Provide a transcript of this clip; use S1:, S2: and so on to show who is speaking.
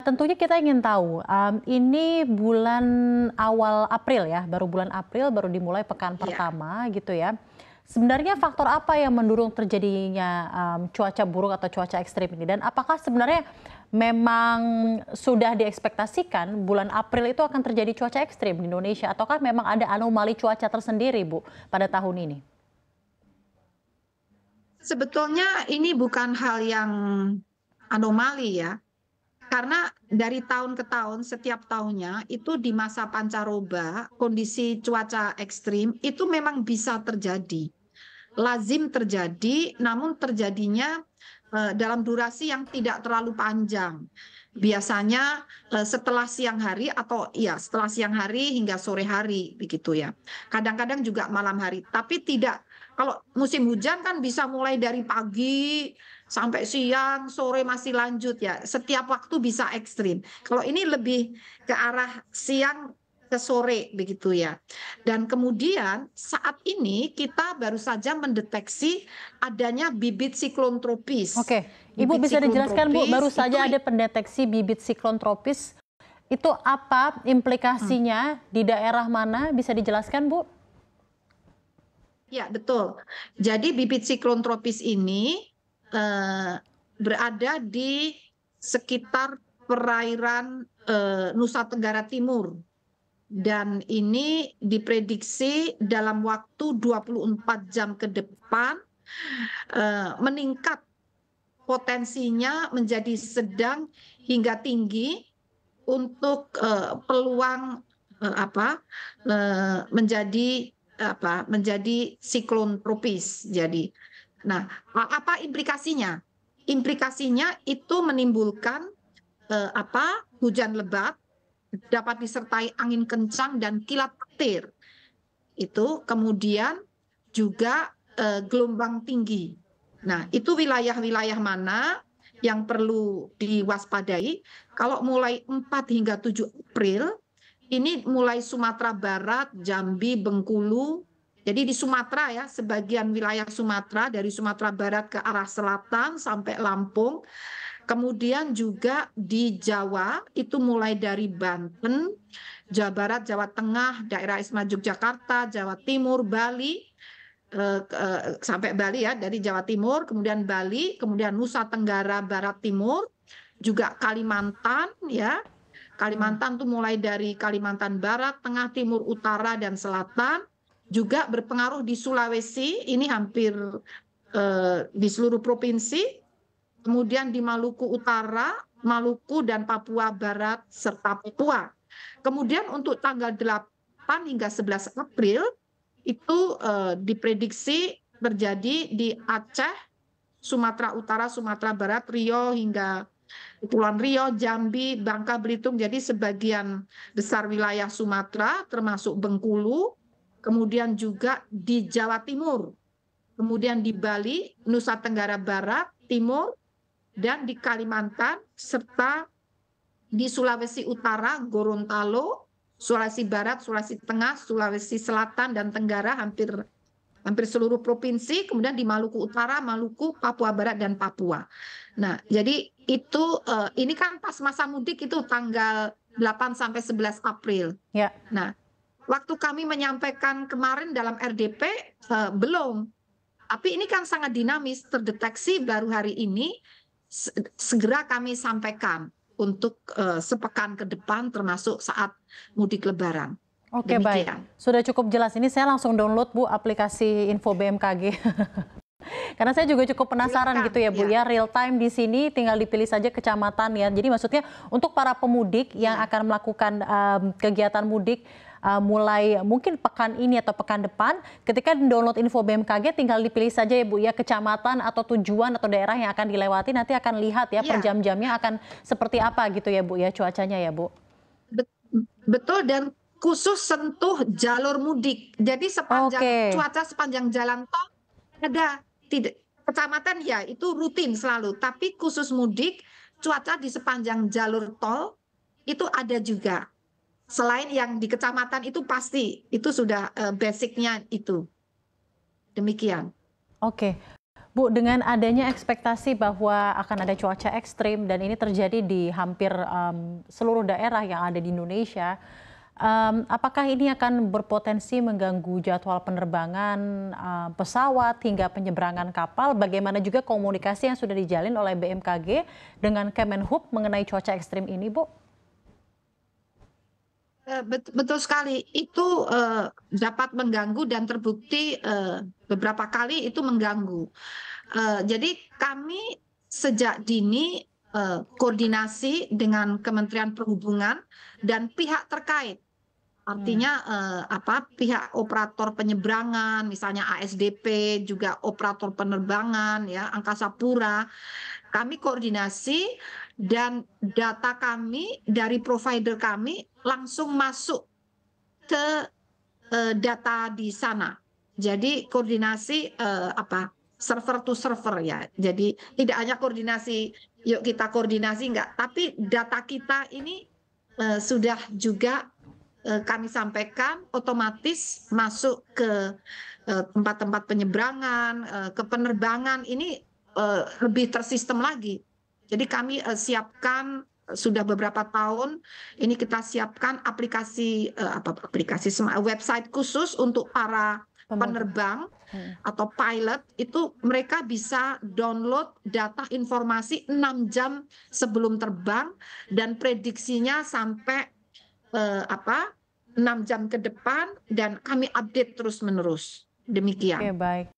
S1: tentunya kita ingin tahu, ini bulan awal April ya, baru bulan April, baru dimulai pekan
S2: Iya.
S1: pertama gitu ya. Sebenarnya faktor apa yang mendorong terjadinya cuaca buruk atau cuaca ekstrim ini? Dan apakah sebenarnya memang sudah diekspektasikan bulan April itu akan terjadi cuaca ekstrim di Indonesia? Ataukah memang ada anomali cuaca tersendiri, Bu, pada tahun ini?
S2: Sebetulnya ini bukan hal yang anomali ya, karena dari tahun ke tahun, setiap tahunnya itu di masa pancaroba, kondisi cuaca ekstrim itu memang bisa terjadi. Lazim terjadi, namun terjadinya dalam durasi yang tidak terlalu panjang. Biasanya setelah siang hari atau ya setelah siang hari hingga sore hari begitu ya. Kadang-kadang juga malam hari, tapi tidak. Kalau musim hujan kan bisa mulai dari pagi sampai siang, sore masih lanjut ya. Setiap waktu bisa ekstrim. Kalau ini lebih ke arah siang ke sore begitu ya. Dan kemudian saat ini kita baru saja mendeteksi adanya bibit siklon tropis.
S1: Oke, Ibu
S2: Bibit
S1: bisa
S2: siklon
S1: dijelaskan, Bu, baru
S2: tropis itu
S1: saja ada pendeteksi bibit siklon tropis. Itu apa implikasinya di daerah mana? Bisa dijelaskan, Bu?
S2: ya betul. Jadi bibit siklon tropis ini eh, berada di sekitar perairan Nusa Tenggara Timur. Dan ini diprediksi dalam waktu 24 jam ke depan meningkat potensinya menjadi sedang hingga tinggi untuk peluang menjadi menjadi siklon tropis. Jadi, nah apa implikasinya? Implikasinya itu menimbulkan hujan lebat, dapat disertai angin kencang dan kilat petir. Itu kemudian juga gelombang tinggi. Nah, itu wilayah-wilayah mana yang perlu diwaspadai? Kalau mulai 4 hingga 7 April, ini mulai Sumatera Barat, Jambi, Bengkulu. Jadi di Sumatera ya, sebagian wilayah Sumatera, dari Sumatera Barat ke arah selatan sampai Lampung. Kemudian juga di Jawa, itu mulai dari Banten, Jawa Barat, Jawa Tengah, daerah Isma Yogyakarta, Jawa Timur, Bali, sampai Bali ya, dari Jawa Timur, kemudian Bali, kemudian Nusa Tenggara Barat Timur, juga Kalimantan ya. Kalimantan tuh mulai dari Kalimantan Barat, Tengah, Timur, Utara, dan Selatan. Juga berpengaruh di Sulawesi, ini hampir di seluruh provinsi. Kemudian di Maluku Utara, Maluku dan Papua Barat, serta Papua. Kemudian untuk tanggal 8 hingga 11 April, itu diprediksi terjadi di Aceh, Sumatera Utara, Sumatera Barat, Riau hingga Kepulauan Riau, Jambi, Bangka Belitung. Jadi sebagian besar wilayah Sumatera termasuk Bengkulu, kemudian juga di Jawa Timur, kemudian di Bali, Nusa Tenggara Barat, Timur, dan di Kalimantan, serta di Sulawesi Utara, Gorontalo, Sulawesi Barat, Sulawesi Tengah, Sulawesi Selatan, dan Tenggara, hampir seluruh provinsi, kemudian di Maluku Utara, Maluku, Papua Barat, dan Papua. Nah, jadi itu ini kan pas masa mudik itu tanggal 8 sampai 11 April.
S1: Ya.
S2: Nah, waktu kami menyampaikan kemarin dalam RDP belum, tapi ini kan sangat dinamis, terdeteksi baru hari ini, segera kami sampaikan untuk sepekan ke depan termasuk saat mudik Lebaran.
S1: Oke, baik.
S2: Demikian.
S1: Sudah cukup jelas. Ini saya langsung download, Bu, aplikasi Info BMKG. Karena saya juga cukup penasaran
S2: Silakan,
S1: gitu ya, Bu, ya, real time di sini tinggal dipilih saja kecamatan ya. Jadi maksudnya untuk para pemudik yang akan melakukan kegiatan mudik mulai mungkin pekan ini atau pekan depan, ketika download Info BMKG tinggal dipilih saja ya, Bu, ya, kecamatan atau tujuan atau daerah yang akan dilewati, nanti akan lihat ya per jam-jamnya akan seperti apa gitu ya, Bu, ya, cuacanya ya, Bu.
S2: Betul, dan khusus sentuh jalur mudik. Jadi sepanjang cuaca sepanjang jalan tol ada, tidak kecamatan ya itu rutin selalu, tapi khusus mudik cuaca di sepanjang jalur tol itu ada juga. Selain yang di kecamatan itu pasti, itu sudah basicnya itu. Demikian.
S1: Oke. Bu, dengan adanya ekspektasi bahwa akan ada cuaca ekstrim dan ini terjadi di hampir seluruh daerah yang ada di Indonesia, apakah ini akan berpotensi mengganggu jadwal penerbangan pesawat hingga penyeberangan kapal? Bagaimana juga komunikasi yang sudah dijalin oleh BMKG dengan Kemenhub mengenai cuaca ekstrim ini, Bu?
S2: Betul sekali, itu dapat mengganggu dan terbukti beberapa kali itu mengganggu. Jadi kami sejak dini koordinasi dengan Kementerian Perhubungan dan pihak terkait.
S1: Hmm.
S2: Artinya pihak operator penyeberangan, misalnya ASDP, juga operator penerbangan, ya Angkasa Pura. Kami koordinasi dan data kami dari provider kami langsung masuk ke data di sana. Jadi koordinasi server to server ya. Jadi tidak hanya koordinasi, yuk kita koordinasi enggak, tapi data kita ini sudah juga kami sampaikan otomatis masuk ke tempat-tempat penyeberangan, ke penerbangan ini lebih tersistem lagi. Jadi kami siapkan sudah beberapa tahun ini kita siapkan aplikasi website khusus untuk para
S1: Pemudik.
S2: penerbang
S1: Hmm.
S2: atau pilot itu mereka bisa download data informasi 6 jam sebelum terbang dan prediksinya sampai 6 jam ke depan dan kami update terus-menerus.
S1: Oke,
S2: Demikian.
S1: baik.